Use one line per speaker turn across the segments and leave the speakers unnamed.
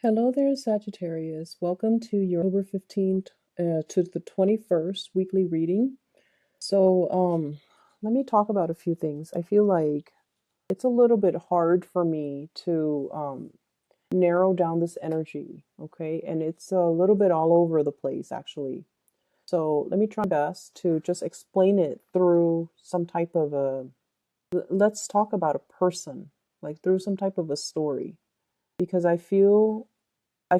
Hello there, Sagittarius. Welcome to your October 15th to the 21st weekly reading. So, let me talk about a few things. I feel like it's a little bit hard for me to narrow down this energy, okay? And it's a little bit all over the place, actually. So, let me try my best to just explain it through some type of let's talk about a person, like through some type of a story, because I feel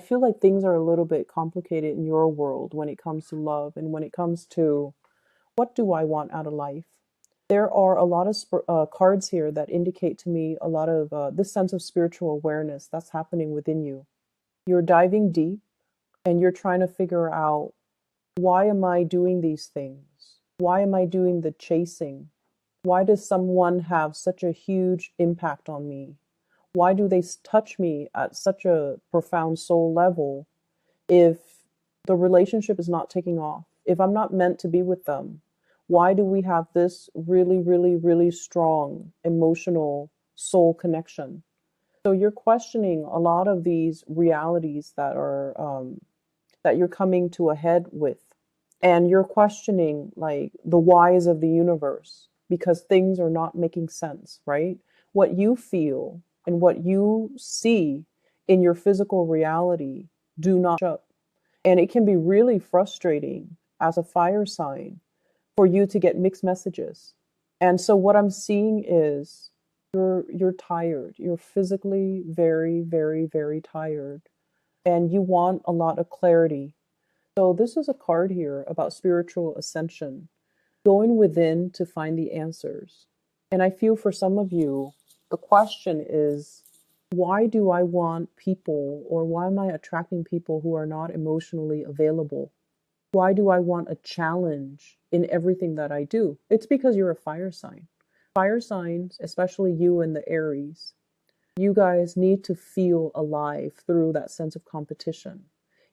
like things are a little bit complicated in your world when it comes to love and when it comes to what do I want out of life. There are a lot of cards here that indicate to me a lot of this sense of spiritual awareness that's happening within you. You're diving deep and you're trying to figure out, why am I doing these things? Why am I doing the chasing? Why does someone have such a huge impact on me? Why do they touch me at such a profound soul level if the relationship is not taking off? If I'm not meant to be with them, why do we have this really, really, really strong emotional soul connection? So you're questioning a lot of these realities that you're coming to a head with, and you're questioning like the whys of the universe because things are not making sense, right? What you feel and what you see in your physical reality do not match up. And it can be really frustrating as a fire sign for you to get mixed messages. And so what I'm seeing is you're tired. You're physically very, very, very tired. And you want a lot of clarity. So this is a card here about spiritual ascension, going within to find the answers. And I feel for some of you, the question is, why do I want people, or why am I attracting people who are not emotionally available? Why do I want a challenge in everything that I do? It's because you're a fire sign. Fire signs, especially you and the Aries, you guys need to feel alive through that sense of competition.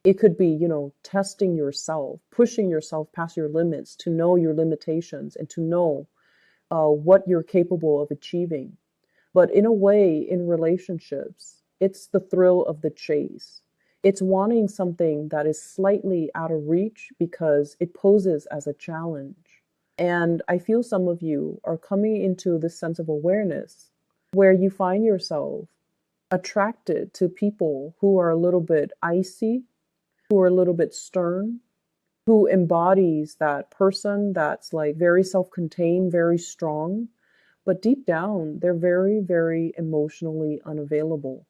It could be, testing yourself, pushing yourself past your limits to know your limitations and to know what you're capable of achieving. But in a way, in relationships, it's the thrill of the chase. It's wanting something that is slightly out of reach because it poses as a challenge. And I feel some of you are coming into this sense of awareness where you find yourself attracted to people who are a little bit icy, who are a little bit stern, who embodies that person that's like very self-contained, very strong, but deep down, they're very, very emotionally unavailable.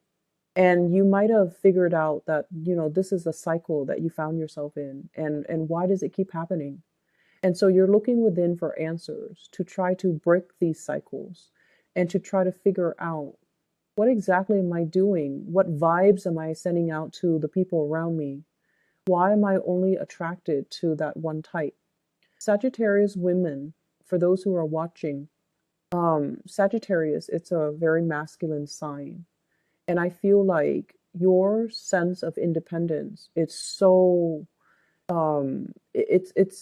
And you might have figured out that, this is a cycle that you found yourself in, and why does it keep happening? And so you're looking within for answers to try to break these cycles and to try to figure out, what exactly am I doing? What vibes am I sending out to the people around me? Why am I only attracted to that one type? Sagittarius women, for those who are watching, Sagittarius, it's a very masculine sign. And I feel like your sense of independence, it's so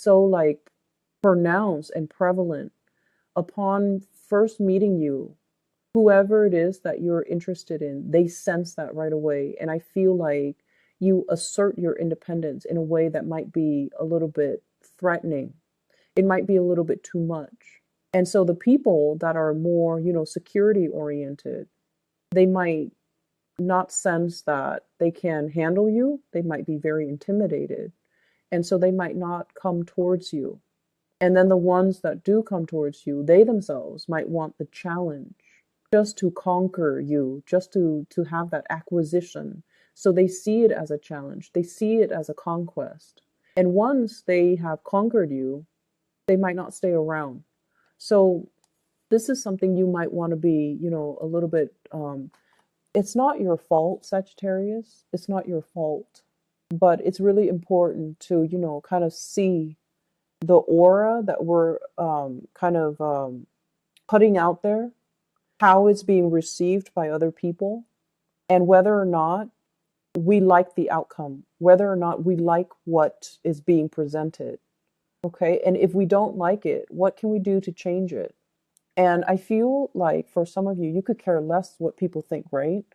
like pronounced and prevalent upon first meeting you. Whoever it is that you're interested in, they sense that right away. And I feel like you assert your independence in a way that might be a little bit threatening. It might be a little bit too much. And so the people that are more, security oriented, they might not sense that they can handle you. They might be very intimidated. And so they might not come towards you. And then the ones that do come towards you, they themselves might want the challenge, just to conquer you, just to have that acquisition. So they see it as a challenge. They see it as a conquest. And once they have conquered you, they might not stay around. So this is something you might want to be, a little bit, it's not your fault, Sagittarius. It's not your fault. But it's really important to, kind of see the aura that we're kind of putting out there, how it's being received by other people, and whether or not we like the outcome, whether or not we like what is being presented. Okay. And if we don't like it, what can we do to change it? And I feel like for some of you, you could care less what people think, right?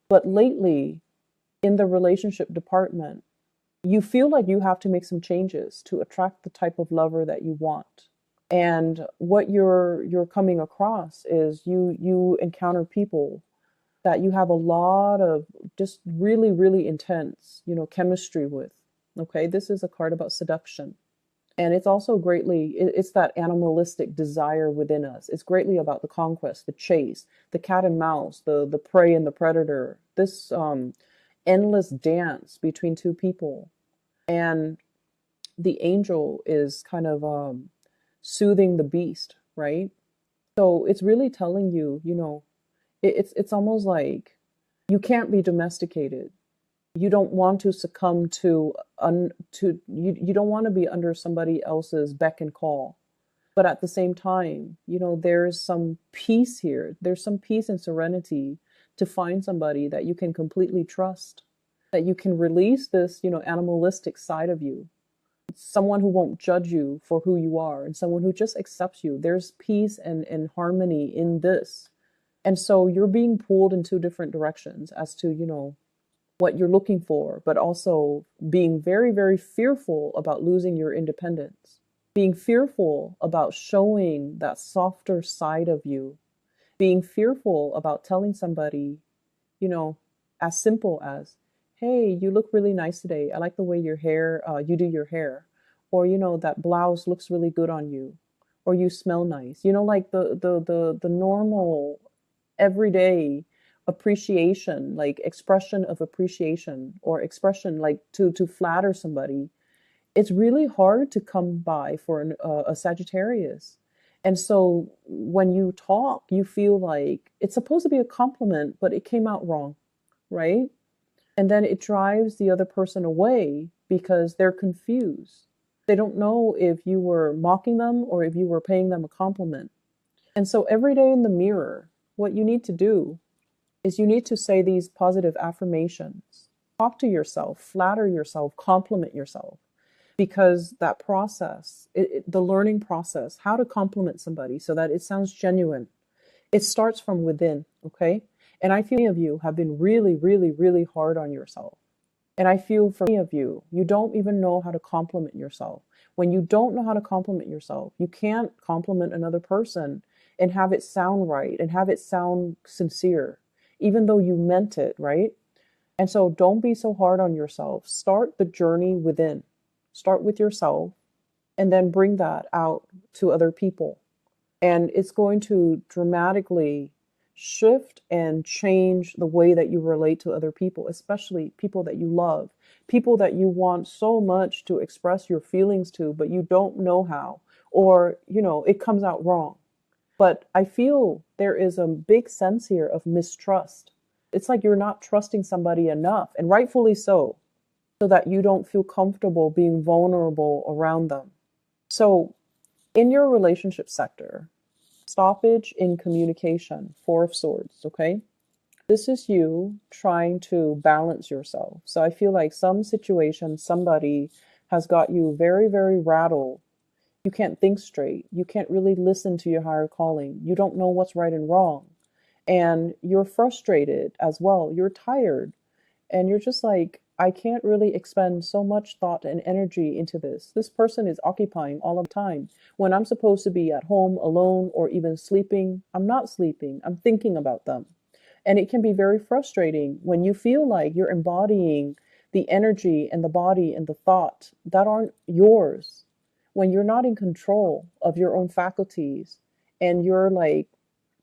But lately, in the relationship department, you feel like you have to make some changes to attract the type of lover that you want. And what you're coming across is you encounter people that you have a lot of just really, really intense, chemistry with. Okay, this is a card about seduction. And it's also it's that animalistic desire within us. It's greatly about the conquest, the chase, the cat and mouse, the prey and the predator, this endless dance between two people. And the angel is kind of soothing the beast, right? So it's really telling you, it's almost like you can't be domesticated. You don't want to succumb you don't want to be under somebody else's beck and call. But at the same time, there's some peace here. There's some peace and serenity to find somebody that you can completely trust, that you can release this, animalistic side of you. Someone who won't judge you for who you are and someone who just accepts you. There's peace and harmony in this. And so you're being pulled in two different directions as to, what you're looking for, but also being very, very fearful about losing your independence, being fearful about showing that softer side of you, being fearful about telling somebody, as simple as, hey, you look really nice today. I like the way you do your hair. Or, that blouse looks really good on you. Or you smell nice. Like the normal, everyday appreciation, like expression of appreciation or expression like to flatter somebody. It's really hard to come by for a Sagittarius. And so when you talk, you feel like it's supposed to be a compliment, but it came out wrong, right? And then it drives the other person away because they're confused. They don't know if you were mocking them or if you were paying them a compliment. And so every day in the mirror, what you need to do is you need to say these positive affirmations. Talk to yourself, flatter yourself, compliment yourself. Because that process, the learning process, how to compliment somebody so that it sounds genuine, it starts from within, okay? And I feel many of you have been really, really, really hard on yourself. And I feel for many of you, you don't even know how to compliment yourself. When you don't know how to compliment yourself, you can't compliment another person and have it sound right and have it sound sincere, even though you meant it, right? And so don't be so hard on yourself. Start the journey within. Start with yourself and then bring that out to other people. And it's going to dramatically shift and change the way that you relate to other people, especially people that you love, people that you want so much to express your feelings to, but you don't know how, or, it comes out wrong. But I feel there is a big sense here of mistrust. It's like you're not trusting somebody enough, and rightfully so that you don't feel comfortable being vulnerable around them. So in your relationship sector, stoppage in communication, Four of Swords, okay? This is you trying to balance yourself. So I feel like some situation, somebody has got you very, very rattled. You can't think straight. You can't really listen to your higher calling. You don't know what's right and wrong. And you're frustrated as well. You're tired. And you're just like, I can't really expend so much thought and energy into this. This person is occupying all of the time. When I'm supposed to be at home alone or even sleeping, I'm not sleeping. I'm thinking about them. And it can be very frustrating when you feel like you're embodying the energy and the body and the thought that aren't yours. When you're not in control of your own faculties and you're like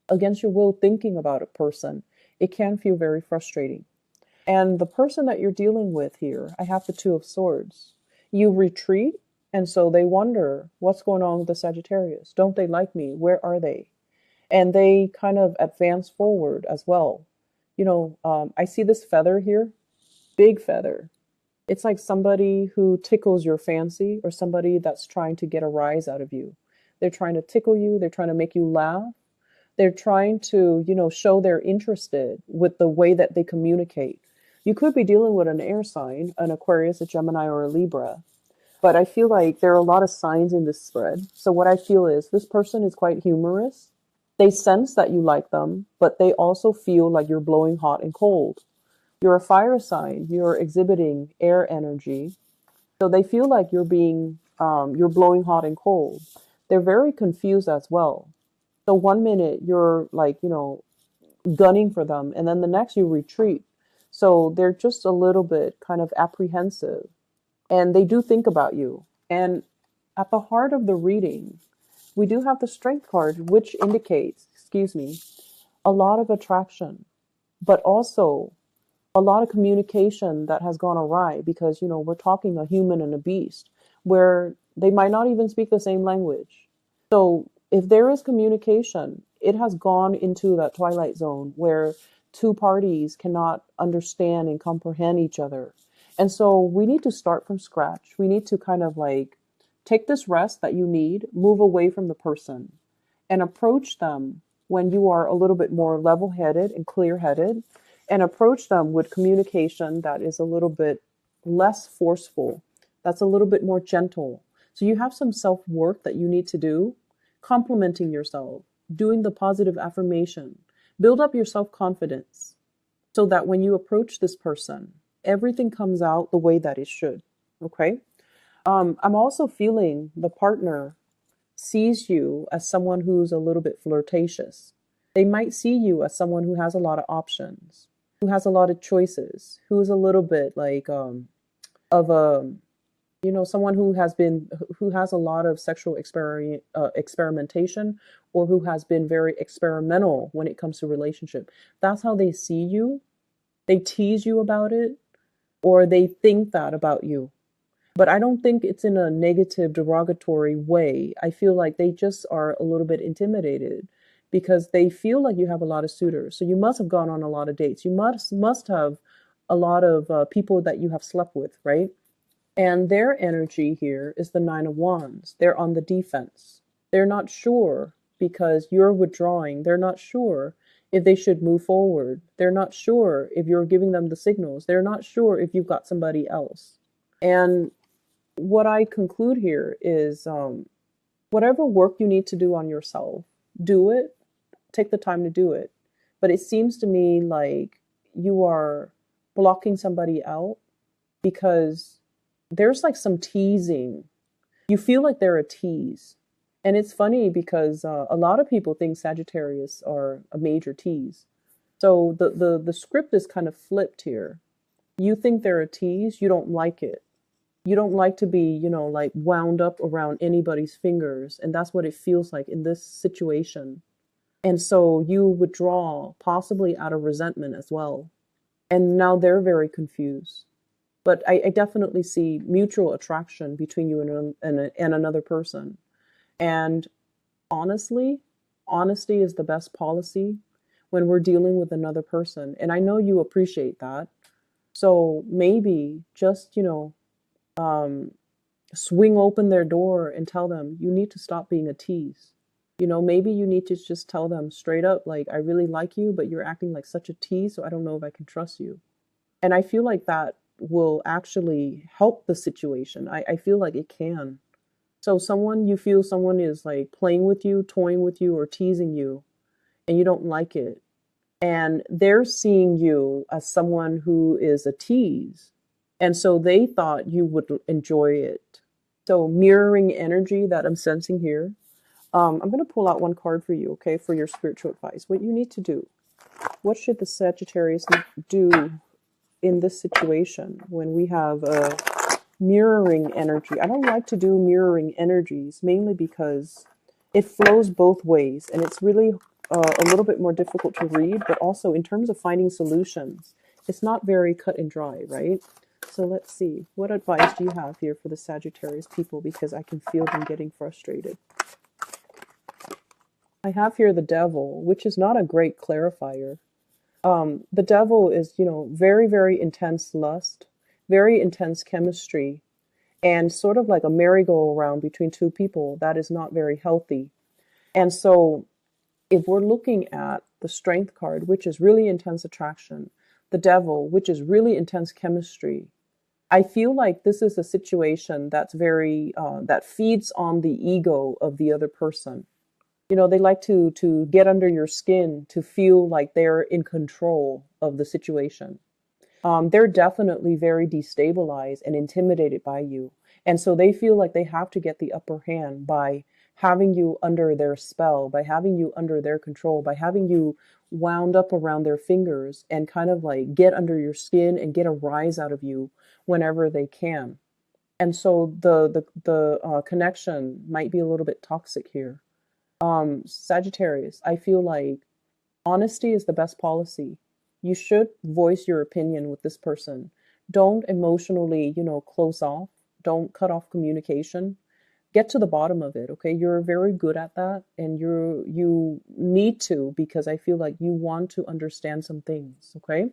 against your will thinking about a person, it can feel very frustrating. And the person that you're dealing with here, I have the Two of Swords. You retreat, and so they wonder, what's going on with the Sagittarius? Don't they like me? Where are they? And they kind of advance forward as well. I see this feather here, big feather. It's like somebody who tickles your fancy or somebody that's trying to get a rise out of you. They're trying to tickle you. They're trying to make you laugh. They're trying to, show they're interested with the way that they communicate. You could be dealing with an air sign, an Aquarius, a Gemini, or a Libra. But I feel like there are a lot of signs in this spread. So what I feel is this person is quite humorous. They sense that you like them, but they also feel like you're blowing hot and cold. You're a fire sign. You're exhibiting air energy. So they feel like you're blowing hot and cold. They're very confused as well. So one minute you're like, gunning for them, and then the next you retreat. So they're just a little bit kind of apprehensive, and they do think about you. And at the heart of the reading, we do have the strength card, which indicates, excuse me, a lot of attraction, but also a lot of communication that has gone awry because, we're talking a human and a beast where they might not even speak the same language. So if there is communication, it has gone into that twilight zone where two parties cannot understand and comprehend each other. And so we need to start from scratch. We need to kind of like take this rest that you need, move away from the person, and approach them when you are a little bit more level headed and clear headed, and approach them with communication that is a little bit less forceful, that's a little bit more gentle. So you have some self work that you need to do, complimenting yourself, doing the positive affirmation, build up your self confidence so that when you approach this person, everything comes out the way that it should. Okay. I'm also feeling the partner sees you as someone who's a little bit flirtatious. They might see you as someone who has a lot of options, who has a lot of choices, who is a little bit like of a someone who has a lot of sexual experimentation, or who has been very experimental when it comes to relationship. That's how they see you. They tease you about it, or they think that about you. But I don't think it's in a negative, derogatory way. I feel like they just are a little bit intimidated because they feel like you have a lot of suitors. So you must have gone on a lot of dates. You must have a lot of people that you have slept with, right? And their energy here is the Nine of Wands. They're on the defense. They're not sure because you're withdrawing. They're not sure if they should move forward. They're not sure if you're giving them the signals. They're not sure if you've got somebody else. And what I conclude here is whatever work you need to do on yourself, do it. Take the time to do it. But it seems to me like you are blocking somebody out because there's like some teasing. You feel like they're a tease. And it's funny because a lot of people think Sagittarius are a major tease. So the script is kind of flipped here. You think they're a tease, you don't like it. You don't like to be, like wound up around anybody's fingers. And that's what it feels like in this situation. And so you withdraw, possibly out of resentment as well. And now they're very confused. But I definitely see mutual attraction between you and another person. And honestly, honesty is the best policy when we're dealing with another person. And I know you appreciate that. So maybe just, swing open their door and tell them you need to stop being a tease. Maybe you need to just tell them straight up, like, I really like you, but you're acting like such a tease, so I don't know if I can trust you. And I feel like that will actually help the situation. I feel like it can. So you feel someone is like playing with you, toying with you, or teasing you, and you don't like it. And they're seeing you as someone who is a tease. And so they thought you would enjoy it. So mirroring energy that I'm sensing here. I'm going to pull out one card for you, okay, for your spiritual advice. What you need to do. What should the Sagittarius do in this situation when we have a mirroring energy? I don't like to do mirroring energies, mainly because it flows both ways, and it's really a little bit more difficult to read, but also in terms of finding solutions, it's not very cut and dry, right? So let's see. What advice do you have here for the Sagittarius people? Because I can feel them getting frustrated. I have here the Devil, which is not a great clarifier. The Devil is, very, very intense lust, very intense chemistry, and sort of like a merry-go-round between two people that is not very healthy. And so if we're looking at the Strength card, which is really intense attraction, the Devil, which is really intense chemistry, I feel like this is a situation that's very, that feeds on the ego of the other person. They like to get under your skin to feel like they're in control of the situation. They're definitely very destabilized and intimidated by you. And so they feel like they have to get the upper hand by having you under their spell, by having you under their control, by having you wound up around their fingers and kind of like get under your skin and get a rise out of you whenever they can. And so the connection might be a little bit toxic here. Sagittarius, I feel like honesty is the best policy. You should voice your opinion with this person. Don't emotionally, close off. Don't cut off communication. Get to the bottom of it, okay? You're very good at that, and you need to, because I feel like you want to understand some things, okay?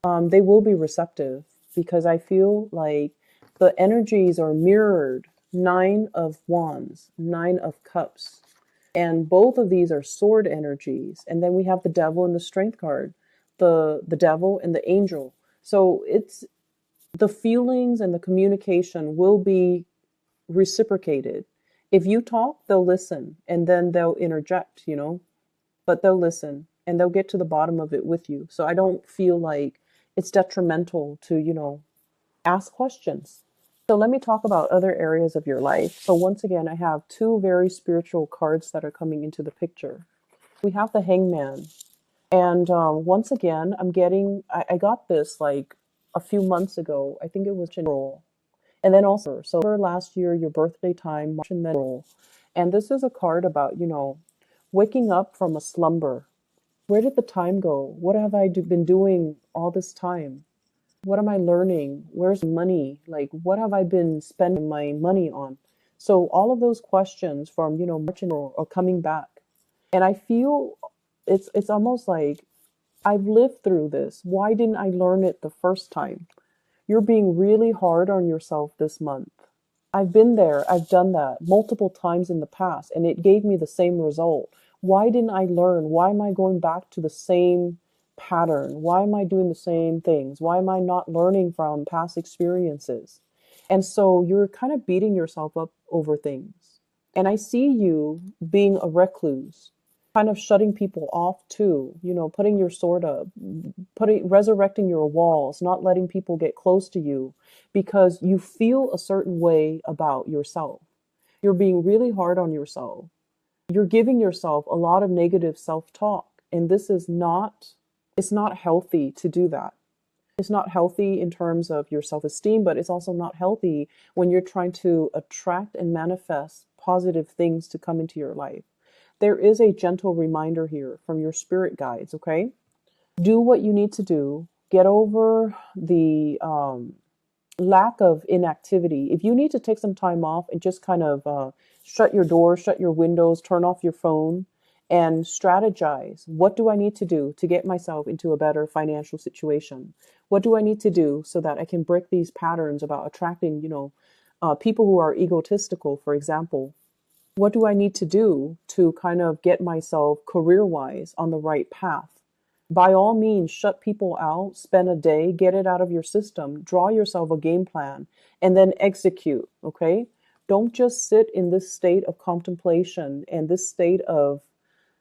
They will be receptive because I feel like the energies are mirrored. Nine of Wands, Nine of Cups. And both of these are sword energies. And then we have the devil and the strength card, the devil and the angel. So it's the feelings and the communication will be reciprocated. If you talk, they'll listen and then they'll interject, but they'll listen and they'll get to the bottom of it with you. So I don't feel like it's detrimental to, ask questions. So let me talk about other areas of your life. So once again, I have two very spiritual cards that are coming into the picture. We have the Hangman. And once again, I got this like a few months ago. I think it was in April. And then also, so last year, your birthday time, March and then April. And this is a card about, waking up from a slumber. Where did the time go? What have I been doing all this time? What am I learning? Where's money? Like, what have I been spending my money on? So all of those questions from, March and April are coming back. And I feel it's almost like I've lived through this. Why didn't I learn it the first time? You're being really hard on yourself this month. I've been there. I've done that multiple times in the past, and it gave me the same result. Why didn't I learn? Why am I going back to the same pattern? Why am I doing the same things? Why am I not learning from past experiences? And so you're kind of beating yourself up over things. And I see you being a recluse, kind of shutting people off too, putting your sword up, resurrecting your walls, not letting people get close to you because you feel a certain way about yourself. You're being really hard on yourself. You're giving yourself a lot of negative self-talk, and it's not healthy to do that. It's not healthy in terms of your self-esteem, but it's also not healthy when you're trying to attract and manifest positive things to come into your life. There is a gentle reminder here from your spirit guides, okay? Do what you need to do. Get over the lack of inactivity. If you need to take some time off and just kind of shut your doors, shut your windows, turn off your phone, and strategize. What do I need to do to get myself into a better financial situation? What do I need to do so that I can break these patterns about attracting, people who are egotistical, for example? What do I need to do to kind of get myself career-wise on the right path? By all means, shut people out, spend a day, get it out of your system, draw yourself a game plan, and then execute, okay? Don't just sit in this state of contemplation and this state of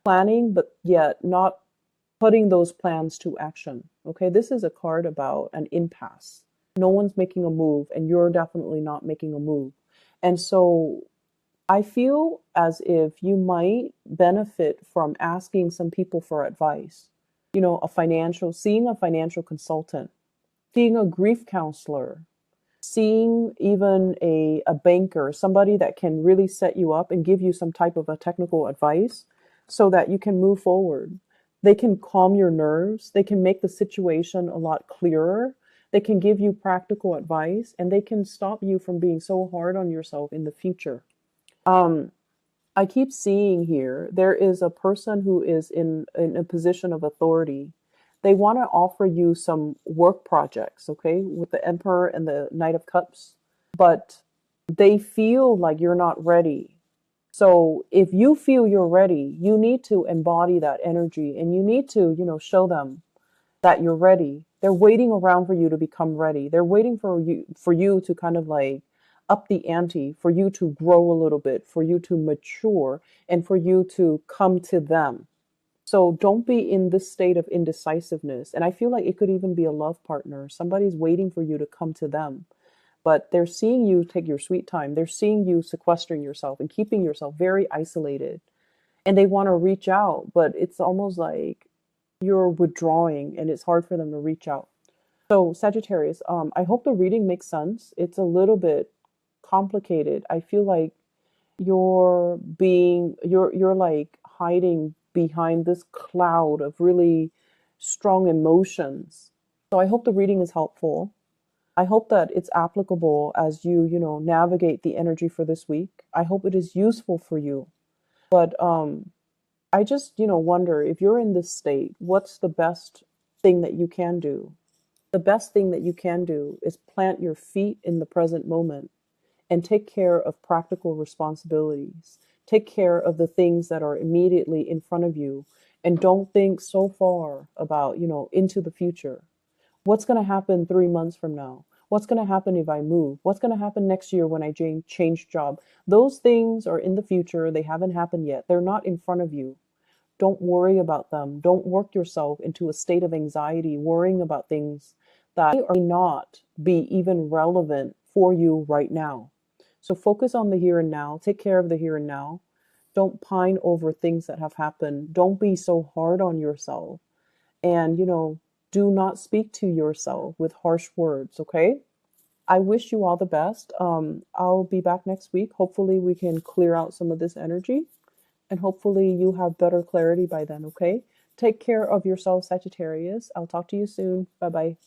planning, but yet not putting those plans to action, okay? This is a card about an impasse. No one's making a move, and you're definitely not making a move. And so I feel as if you might benefit from asking some people for advice. Seeing a financial consultant, seeing a grief counselor, seeing even a banker, somebody that can really set you up and give you some type of a technical advice so that you can move forward. They can calm your nerves. They can make the situation a lot clearer. They can give you practical advice, and they can stop you from being so hard on yourself in the future. I keep seeing here, there is a person who is in a position of authority. They want to offer you some work projects, okay, with the Emperor and the Knight of Cups, but they feel like you're not ready. So if you feel you're ready, you need to embody that energy, and you need to, show them that you're ready. They're waiting around for you to become ready. They're waiting for you to kind of like up the ante, for you to grow a little bit, for you to mature, and for you to come to them. So don't be in this state of indecisiveness. And I feel like it could even be a love partner. Somebody's waiting for you to come to them, but they're seeing you take your sweet time. They're seeing you sequestering yourself and keeping yourself very isolated. And they want to reach out, but it's almost like you're withdrawing and it's hard for them to reach out. So, Sagittarius, I hope the reading makes sense. It's a little bit complicated. I feel like you're like hiding behind this cloud of really strong emotions. So I hope the reading is helpful. I hope that it's applicable as you navigate the energy for this week. I hope it is useful for you. But I just wonder if you're in this state, what's the best thing that you can do? The best thing that you can do is plant your feet in the present moment and take care of practical responsibilities. Take care of the things that are immediately in front of you and don't think so far about into the future. What's going to happen 3 months from now? What's going to happen if I move? What's going to happen next year when I change job? Those things are in the future. They haven't happened yet. They're not in front of you. Don't worry about them. Don't work yourself into a state of anxiety, worrying about things that may not be even relevant for you right now. So focus on the here and now. Take care of the here and now. Don't pine over things that have happened. Don't be so hard on yourself. And do not speak to yourself with harsh words, okay? I wish you all the best. I'll be back next week. Hopefully, we can clear out some of this energy and hopefully you have better clarity by then, okay? Take care of yourself, Sagittarius. I'll talk to you soon. Bye bye.